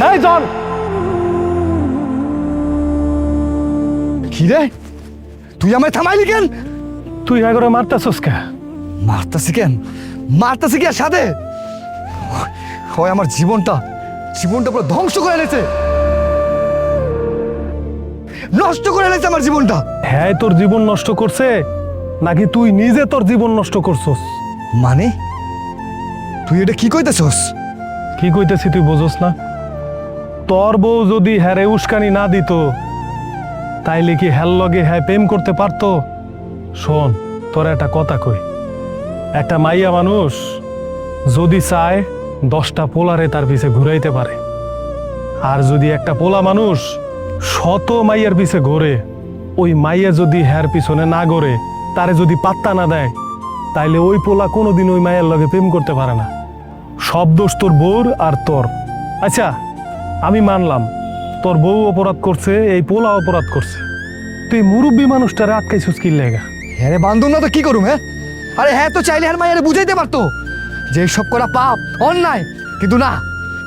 এই চল। কি রে, তুই আমায় থামাইলি কেন? তুই এগরে মারতাছস কে? মারতাছি কেন? মারতাছি কি আর সাথে? হয় আমার জীবনটা পুরো ধ্বংস করে এনেছে, নষ্ট করে এনেছে আমার জীবনটা। হ্যাঁ, তোর জীবন নষ্ট করছে নাকি তুই নিজে তোর জীবন নষ্ট করছস? মানে তুই এটা কি কইতেছস? কি কইতেছি তুই বুঝোস না? তোর বউ যদি হ্যারে উস্কানি না দিত তাইলে কি হ্যার লগে হ্যাঁ প্রেম করতে পারতো? শোন, তোর একটা কথা কই, একটা মাইয়া মানুষ যদি চায় 10টা পোলারে তার পিছে ঘুরাইতে পারে, আর যদি একটা পোলা মানুষ 100 মাইয়ার পিছে ঘোরে, ওই মাইয়া যদি হ্যার পিছনে না ঘোরে, তারে যদি পাত্তা না দেয়, তাইলে ওই পোলা কোনোদিন ওই মায়ের লগে প্রেম করতে পারে না। সব দোষ তোর বউর আর তোর। আচ্ছা, আমি মানলাম তোর বউ অপরাধ করছে, এই পোলা অপরাধ করছে, তুই মুরব্বী মানুষটারে আটকাইছিস কি লেগা? হ্যাঁ রে বান্ধব না তো কি করুম? হ্যাঁ, আরে হ্যাঁ তো চাইলে হ্যাঁ মাইয়ারে বুঝাইতে পারতো যে সব করা পাপ অন্যায়, কিন্তু না,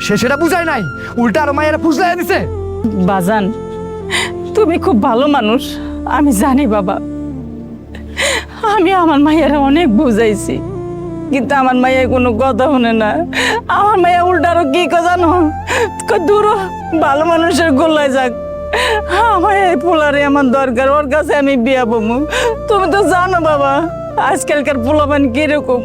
সে সেটা বুঝায় নাই, উল্টা আর মাইয়ারে ফুসলাই দিছে। বাজান, তুমি খুব ভালো মানুষ, আমি জানি বাবা। আমি আমার মাইয়ারে অনেক বুঝাইছি, কিন্তু আমার মাইয়া কোনো কথা শুনে না। আমার মাইয়া উল্টারও কি জানো, দূর ভালো মানুষের গোল্লায় যাক, আমার এই পোলারে আমার দরকার, ওর কাছে আমি বিয়া বমু। তুমি তো জানো বাবা, আজকালকার পোলাপান কিরকম,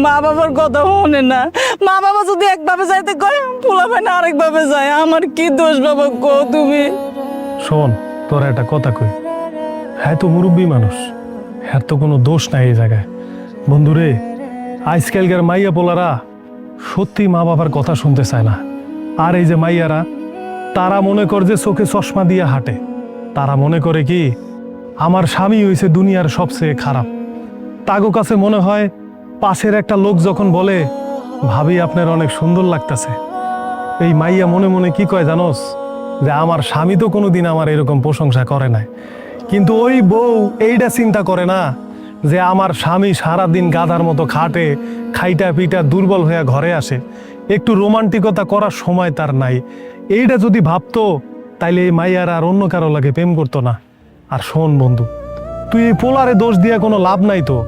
মা বাবার কথা শুনে না। মা বাবা যদি একভাবে যাইতে কয়, পোলাপান আরেকভাবে যায়। আমার কি দোষ বাবা, কো তুমি? শোন, তোর একটা কথা কই, হ্যাঁ তো মুরব্বী মানুষ, হ্যাঁ তো কোনো দোষ নাই এই জায়গায়। বন্ধুরে, আজকালকার মাইয়া পোলারা সত্যি মা বাবার কথা শুনতে চায় না। আর এই যে মাইয়ারা, তারা মনে করে যে চোখে চশমা দিয়ে হাঁটে, তারা মনে করে কি আমার স্বামী হয়েছে দুনিয়ার সবচেয়ে খারাপ। তাগো কাছে মনে হয় পাশের একটা লোক যখন বলে, ভাবি আপনার অনেক সুন্দর লাগতেছে, এই মাইয়া মনে মনে কি কয় জানোস, যে আমার স্বামী তো কোনোদিন আমার এরকম প্রশংসা করে নাই। কিন্তু ওই বউ এইটা চিন্তা করে না যে আমার স্বামী সারাদিন গাধার মতো খাটে, খাইটা পিটা দুর্বল হয়ে ঘরে আসে, একটু রোমান্টিকতা করার সময় তার নাই। এইটা যদি ভাবতো, তাইলে এই মাইয়ার আর অন্য কারো লাগে প্রেম করতো না। আর শোন বন্ধু, তুই এই পোলারে দোষ দিয়া কোনো লাভ নাই তো।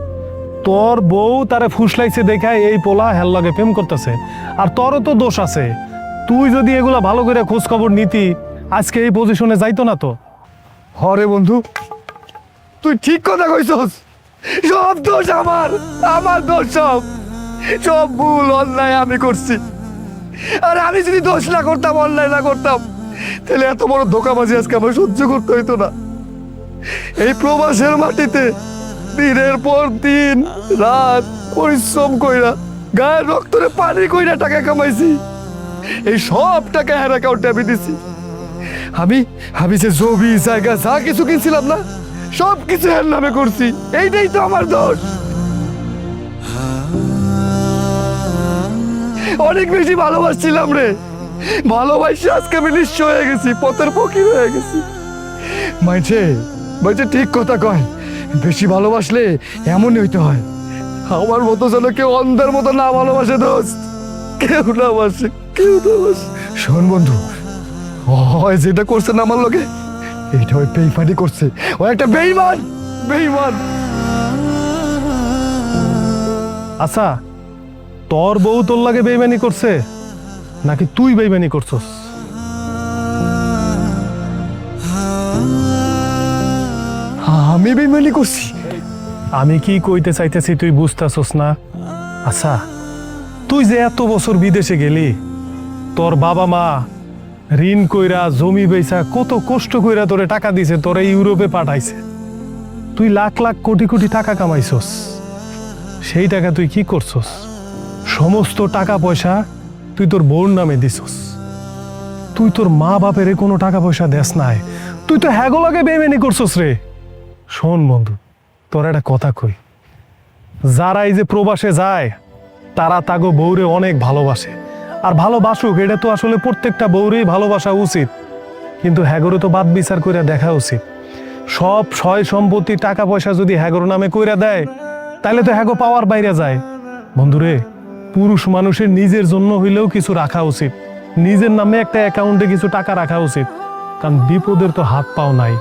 তোর বউ তারে ফুসলাইছে দেখায় এই পোলা হেল লাগে প্রেম করতেছে, আর তোরও তো দোষ আছে। তুই যদি এগুলা ভালো করে খোঁজ খবর নিতি, আজকে এই পজিশনে যাইতো না তো। হরে বন্ধু, তুই ঠিক কথা কইছস, সব দোষ আমার দোষ, সব ভুল অন্যায় আমি করছি। আর আমি যদি দোষ না করতাম, অন্যায় না করতাম, তাহলে এত বড় ধোঁকাবাজি আজকে আমার সহ্য করতে হইতো না। এই প্রবাসের মাটিতে দিনের পর দিন রাত পরিশ্রম কইরা, গায়ের রক্তরে পানি কইরা টাকা কামাইছি, এই সব টাকা হ্যার অ্যাকাউন্টে আমি দিছি। আমি যে জমি জায়গা যা কিছু কিনছিলাম না, সব কিছু এর নামে করছি। এইটাই তো আমার দোষ। অনেক বেশি ভালোবাসছিলাম রে, ভালোবাসি আজকে আমি নিঃস্ব হয়ে গেছি, পথের ফকির হয়ে গেছি। মাইছে ঠিক কথা কয়, বেশি ভালোবাসলে এমনই হইতে হয়। আমার মতো যেন কেউ অন্ধের মতো না ভালোবাসে দোস্ত, কেউ না বাসে, কেউ না বাসে। শোন বন্ধু, হয় যেটা করছে না আমার লোকে, এইটা ওই বেইমানি করছে, ও একটা বেইমান। আচ্ছা, তোর বউ তোর লাগে বেইমানি করছে নাকি তুই বেইমানি করছস? আমি বেইমানি করছি? আমি কি কইতে চাইতেছি তুই বুঝতেছস না? আচ্ছা, তুই যে এত বছর বিদেশে গেলি, তোর বাবা মা ঋণ কইরা জমি বেচা কত কষ্ট কইরা তোরে টাকা দিছে, তোরে ইউরোপে পাঠাইছে, তুই লাখ লাখ কোটি কোটি টাকা কামাইছস। সেই টাকা তুই কি করছস? সমস্ত টাকা পয়সা তুই তোর বউর নামে দিছস। তুই তোর মা বাপের কোনো টাকা পয়সা দেস নাই, তুই তো হ্যাগো লাগে বেইমানি করছস রে। শোন বন্ধু, তোর একটা কথা কই, যারা এই যে প্রবাসে যায়, তারা তাগো বউরে অনেক ভালোবাসে, আর ভালোবাসুক, এটা তো আসলে প্রত্যেকটা বউরেই ভালোবাসা উচিত। কিন্তু হ্যাগরে তো বাদ বিচার করে দেখা উচিত। সব সয় সম্পত্তি টাকা পয়সা যদি হ্যাগর নামে কইরা দেয়, তাহলে তো হ্যাগো পাওয়ার বাইরে যায়। বন্ধুরে, পুরুষ মানুষের নিজের জন্য হইলেও কিছু রাখা উচিত। নিজের নামে একটা অ্যাকাউন্টে কিছু টাকা রাখা উচিত, কারণ বিপদের তো হাত পাও নাই।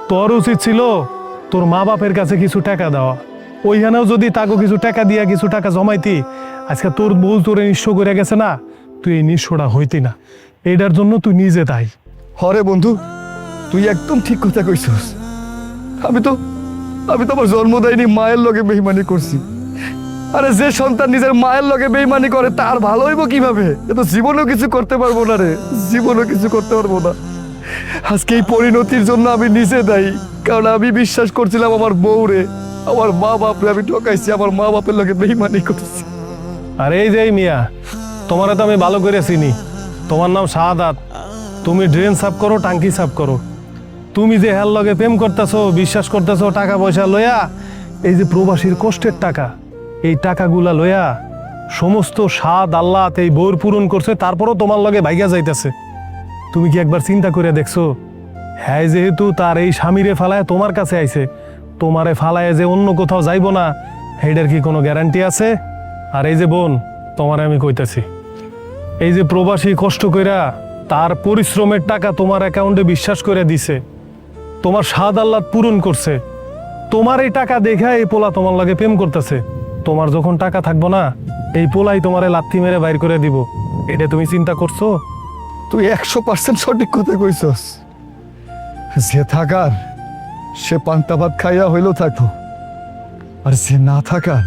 তোর উচিত ছিল তোর মা বাপের কাছে কিছু টাকা দেওয়া, ওইখানেও যদি তাকে কিছু টাকা দিয়া কিছু টাকা জমাইতি, আজকে তোর বউ তোরে নিঃস্ব করে গেছে না, তুই এই নিঃস্বটা হইতি না। এটার জন্য তুই নিজে তাই। হরে বন্ধু, তুই একদম ঠিক কথা কইছস। আমি তো আমার জন্ম দেয়নি মায়ের লগে বেইমানি করছি। আরে যে সন্তান নিজের মায়ের লগে বেইমানি করে তার ভালো হইব কিভাবে? এ তো জীবনেও কিছু করতে পারবো না রে, জীবনেও কিছু করতে পারবো না। আজকে এই পরিণতির জন্য আমি নিজে দায়ী, কারণ আমি বিশ্বাস করছিলাম আমার বউরে, আমার মা বাপরে আমি ঠকাইছি, আমার মা বাপের লগে বেইমানি করছি। আর এই যে মিয়া, তোমারে তো আমি ভালো করে চিনি, তোমার নাম শাহাদাত। তুমি ড্রেন সাফ করো, টাঙ্কি সাফ করো। তুমি যে হেল লগে প্রেম করতেছো, বিশ্বাস করতেছো, টাকা পয়সা লইয়া, এই যে প্রবাসীর কষ্টের টাকা, এই টাকাগুলা লইয়া সমস্ত স্বাদ আল্লাহ এই বউর পূরণ করছে, তারপরও তোমার লগে ভাইগা যাইতেছে। তুমি কি একবার চিন্তা করে দেখছো? হ্যাঁ, যেহেতু তার এই স্বামীরে ফালায় তোমার কাছে আইছে, তোমারে ফালায় যে অন্য কোথাও যাইবো না, এইটার কি কোনো গ্যারান্টি আছে? আর এই যে বোন, তোমারে আমি কইতাছি, এই যে প্রবাসী কষ্ট কইরা তার পরিশ্রমের টাকা তোমার অ্যাকাউন্টে বিশ্বাস করে দিছে, তোমার স্বাদ আল্লাহ পূরণ করছে, তোমার এই টাকা দেখা এই পোলা তোমার লাগে প্রেম করতেছে। তোমার যখন টাকা থাকবো না, এই পোলাই তোমারে লাথি মেরে বাইর করে দিব। এটা তুমি চিন্তা করছো? তুই 100% সঠিক কথা কইছস। যে থাকার সে পান্তা ভাত খাইয়া হইলেও থাকতো, আর যে না থাকার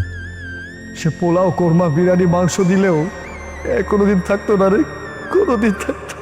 সে পোলাও কোরমা বিরিয়ানি মাংস দিলেও কোনোদিন থাকতো না রে, কোনোদিন থাকতো।